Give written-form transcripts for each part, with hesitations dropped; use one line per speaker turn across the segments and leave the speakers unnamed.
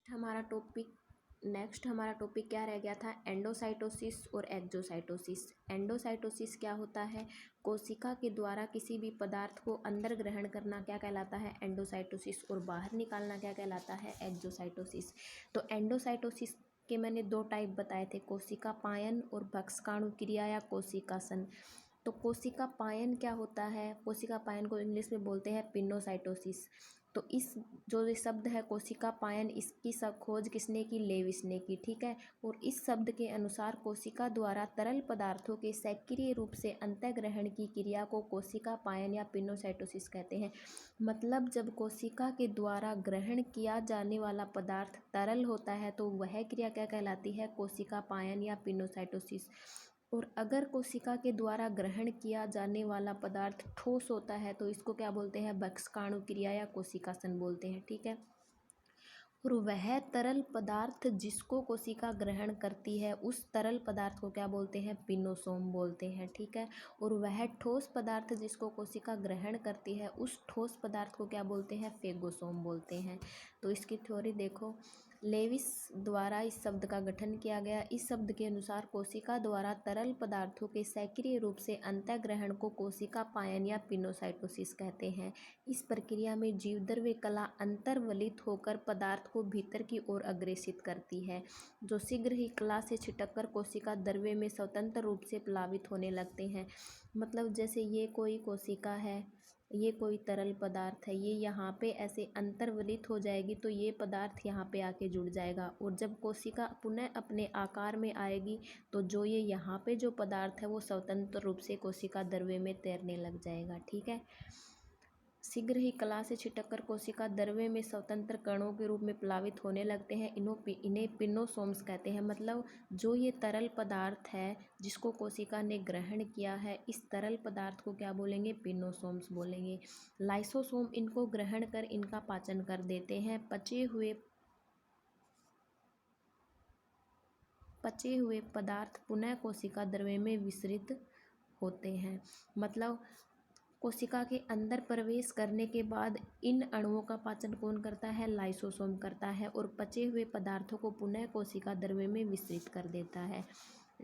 Next हमारा topic क्या रह गया था, एंडोसाइटोसिस और एक्सोसाइटोसिस। एंडोसाइटोसिस क्या होता है, कोशिका के द्वारा किसी भी पदार्थ को अंदर ग्रहण करना क्या कहलाता है, एंडोसाइटोसिस, और बाहर निकालना क्या कहलाता है, एक्सोसाइटोसिस। तो एंडोसाइटोसिस के मैंने दो टाइप बताए थे, कोशिका पायन और भक्षकाणु क्रिया या कोशिकासन। तो कोशिका पायन क्या होता है, कोशिका पायन को इंग्लिश में बोलते हैं पिनोसाइटोसिस। तो इस जो ये शब्द है कोशिका पायन, इसकी सब खोज किसने की, लेविस ने की, ठीक है। और इस शब्द के अनुसार कोशिका द्वारा तरल पदार्थों के सक्रिय रूप से अंतःग्रहण की क्रिया को कोशिका पायन या पिनोसाइटोसिस कहते हैं। मतलब जब कोशिका के द्वारा ग्रहण किया जाने वाला पदार्थ तरल होता है तो वह क्रिया क्या कहलाती है, कोशिका पायन या पिनोसाइटोसिस। और अगर कोशिका के द्वारा ग्रहण किया जाने वाला पदार्थ ठोस होता है तो इसको क्या बोलते हैं, भक्षकाणु क्रिया या कोशिकासन बोलते हैं, ठीक है। और वह तरल पदार्थ जिसको कोशिका ग्रहण करती है उस तरल पदार्थ को क्या बोलते हैं, पिनोसोम बोलते हैं, ठीक है। और वह ठोस पदार्थ जिसको कोशिका ग्रहण करती है उस ठोस पदार्थ को क्या बोलते हैं, फेगोसोम बोलते हैं। तो इसकी थ्योरी देखो, लेविस द्वारा इस शब्द का गठन किया गया। इस शब्द के अनुसार कोशिका द्वारा तरल पदार्थों के सक्रिय रूप से अंतःग्रहण को कोशिका पायन या पिनोसाइटोसिस कहते हैं। इस प्रक्रिया में जीवद्रव्य कला अंतर्वलित होकर पदार्थ को भीतर की ओर अग्रेसित करती है, जो शीघ्र ही कला से छिटककर कोशिका द्रव्य में स्वतंत्र रूप से प्लावित होने लगते हैं। मतलब जैसे ये कोई कोशिका है, ये कोई तरल पदार्थ है, ये यहाँ पे ऐसे अंतर्वलित हो जाएगी तो ये पदार्थ यहाँ पे आके जुड़ जाएगा। और जब कोशिका पुनः अपने आकार में आएगी तो जो ये यहाँ पे जो पदार्थ है वो स्वतंत्र रूप से कोशिका द्रव्य में तैरने लग जाएगा, ठीक है। शीघ्र ही कला से छिटककर कोशिका द्रव्य में स्वतंत्र कणों के रूप में प्लावित होने लगते हैं, इन्हें पिनोसोम्स कहते हैं। मतलब जो ये तरल पदार्थ है जिसको कोशिका ने ग्रहण किया है, इस तरल पदार्थ को क्या बोलेंगे, पिनोसोम्स बोलेंगे। लाइसोसोम इनको ग्रहण कर इनका पाचन कर देते हैं। पचे हुए पदार्थ पुनः कोशिका द्रव्य में विसरित होते हैं। मतलब कोशिका के अंदर प्रवेश करने के बाद इन अणुओं का पाचन कौन करता है, लाइसोसोम करता है, और पचे हुए पदार्थों को पुनः कोशिका द्रव्य में विसरित कर देता है।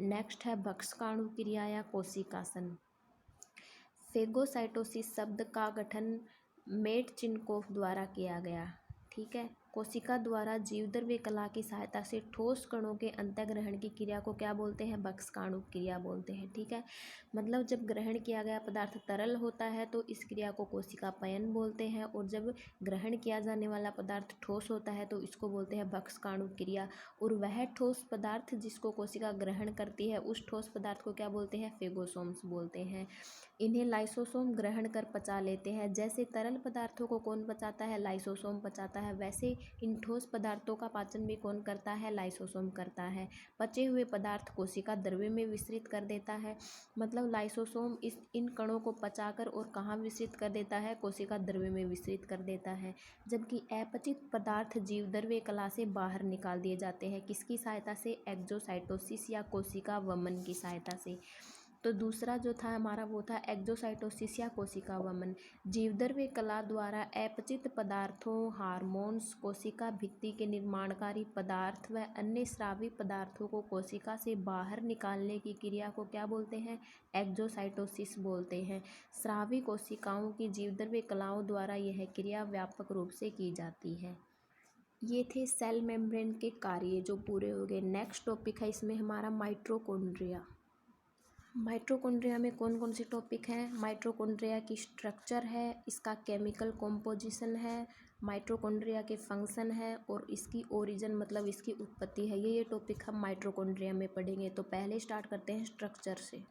नेक्स्ट है भक्षकाणु क्रिया या कोशिकासन। फेगोसाइटोसिस शब्द का गठन मेटचिनकोफ द्वारा किया गया, ठीक है। कोशिका द्वारा जीवद्रव्य कला की सहायता से ठोस कणों के अंतःग्रहण की क्रिया को क्या बोलते हैं, भक्षकाणु क्रिया बोलते हैं, ठीक है। मतलब जब ग्रहण किया गया पदार्थ तरल होता है तो इस क्रिया को कोशिका पयन बोलते हैं, और जब ग्रहण किया जाने वाला पदार्थ ठोस होता है तो इसको बोलते हैं भक्षकाणु क्रिया। और वह ठोस पदार्थ जिसको कोशिका ग्रहण करती है उस ठोस पदार्थ को क्या बोलते हैं, फेगोसोम्स बोलते हैं। इन्हें लाइसोसोम ग्रहण कर पचा लेते हैं। जैसे तरल पदार्थों को कौन पचाता है, लाइसोसोम पचाता है, वैसे इन ठोस पदार्थों का पाचन भी कौन करता है, लाइसोसोम करता है। पचे हुए पदार्थ कोशिका द्रव्य में विसरित कर देता है। मतलब लाइसोसोम इन कणों को पचाकर और कहाँ विसरित कर देता है, कोशिका द्रव्य में विसरित कर देता है। जबकि अपचित पदार्थ जीवद्रव्य कला से बाहर निकाल दिए जाते हैं, किसकी सहायता से, एक्सोसाइटोसिस या कोशिका वमन की सहायता से। तो दूसरा जो था हमारा वो था एक्सोसाइटोसिस या कोशिका वमन। जीवद्रव्य कला द्वारा अपचित पदार्थों, हार्मोन्स, कोशिका भित्ति के निर्माणकारी पदार्थ व अन्य स्रावी पदार्थों को कोशिका से बाहर निकालने की क्रिया को क्या बोलते हैं, एक्सोसाइटोसिस बोलते हैं। स्रावी कोशिकाओं की जीवद्रव्य कलाओं द्वारा यह क्रिया व्यापक रूप से की जाती है। ये थे सेल मेम्ब्रेन के कार्य जो पूरे हो गए। नेक्स्ट टॉपिक है इसमें हमारा माइटोकॉन्ड्रिया। माइटोकॉन्ड्रिया में कौन कौन से टॉपिक हैं, माइटोकॉन्ड्रिया की स्ट्रक्चर है, इसका केमिकल कॉम्पोजिशन है, माइटोकॉन्ड्रिया के फंक्शन है, और इसकी ओरिजिन मतलब इसकी उत्पत्ति है। ये टॉपिक हम माइटोकॉन्ड्रिया में पढ़ेंगे। तो पहले स्टार्ट करते हैं स्ट्रक्चर से।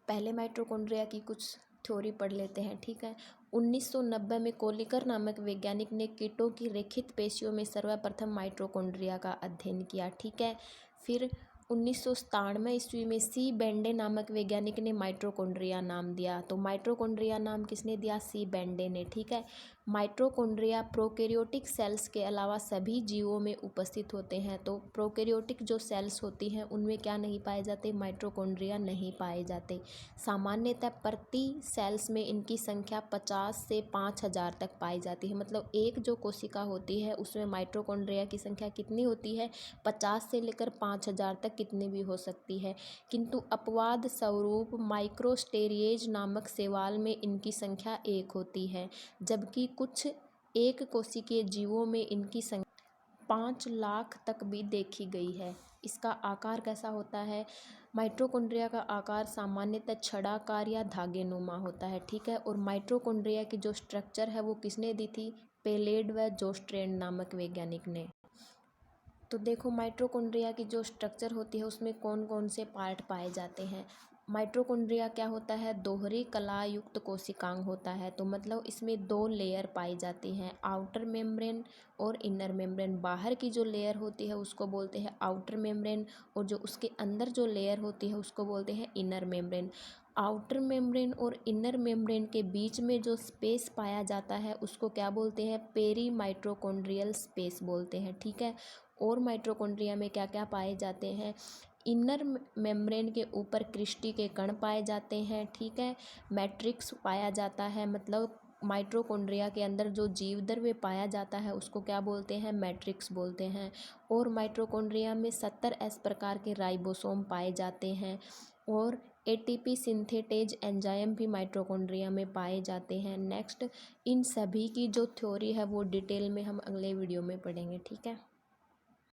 पहले माइटोकॉन्ड्रिया की कुछ थ्योरी पढ़ लेते हैं, ठीक है। 1990 में कोलिकर नामक वैज्ञानिक ने कीटों की रेखित पेशियों में सर्वप्रथम माइटोकॉन्ड्रिया का अध्ययन किया, ठीक है। फिर 1997 ईस्वी में सी बेंडे नामक वैज्ञानिक ने माइटोकॉन्ड्रिया नाम दिया। तो माइटोकॉन्ड्रिया नाम किसने दिया, सी बेंडे ने, ठीक है। माइटोकॉन्ड्रिया प्रोकैरियोटिक सेल्स के अलावा सभी जीवों में उपस्थित होते हैं। तो प्रोकैरियोटिक जो सेल्स होती हैं उनमें क्या नहीं पाए जाते, माइटोकॉन्ड्रिया नहीं पाए जाते। सामान्यतः प्रति सेल्स में इनकी संख्या 50 से 5000 तक पाई जाती है। मतलब एक जो कोशिका होती है उसमें माइटोकॉन्ड्रिया की संख्या कितनी होती है, 50 से लेकर 5000 तक कितनी भी हो सकती है। किंतु अपवाद स्वरूप माइक्रोस्टेरिएज नामक शैवाल में इनकी संख्या 1 होती है, जबकि कुछ एक कोशिकीय जीवों में इनकी संख्या 5 लाख तक भी देखी गई है। इसका आकार कैसा होता है, माइटोकॉन्ड्रिया का आकार सामान्यतः छड़ाकार या धागेनुमा होता है, ठीक है। और माइटोकॉन्ड्रिया की जो स्ट्रक्चर है वो किसने दी थी, पेलेड व जोस्ट्रेन नामक वैज्ञानिक ने। तो देखो माइटोकॉन्ड्रिया की जो स्ट्रक्चर होती है उसमें कौन कौन से पार्ट पाए जाते हैं। माइटोकॉन्ड्रिया क्या होता है, दोहरी कला युक्त कोशिकांग होता है। तो मतलब इसमें 2 लेयर पाई जाती हैं, आउटर मेम्ब्रेन और इनर मेम्ब्रेन। बाहर की जो लेयर होती है उसको बोलते हैं आउटर मेम्ब्रेन, और जो उसके अंदर जो लेयर होती है उसको बोलते हैं इनर मेम्ब्रेन। आउटर मेम्ब्रेन और इनर मेम्ब्रेन के बीच में जो स्पेस पाया जाता है उसको क्या बोलते हैं, पेरी माइटोकॉन्ड्रियल स्पेस बोलते हैं, ठीक है। और माइटोकॉन्ड्रिया में क्या क्या पाए जाते हैं, इनर मेम्ब्रेन के ऊपर क्रिस्टी के कण पाए जाते हैं, ठीक है। मैट्रिक्स पाया जाता है, मतलब माइटोकॉन्ड्रिया के अंदर जो जीवद्रव्य पाया जाता है उसको क्या बोलते हैं, मैट्रिक्स बोलते हैं। और माइटोकॉन्ड्रिया में 70S प्रकार के राइबोसोम पाए जाते हैं, और एटीपी सिंथेटेज एंजाइम भी माइटोकॉन्ड्रिया में पाए जाते हैं। नेक्स्ट, इन सभी की जो थ्योरी है वो डिटेल में हम अगले वीडियो में पढ़ेंगे, ठीक है।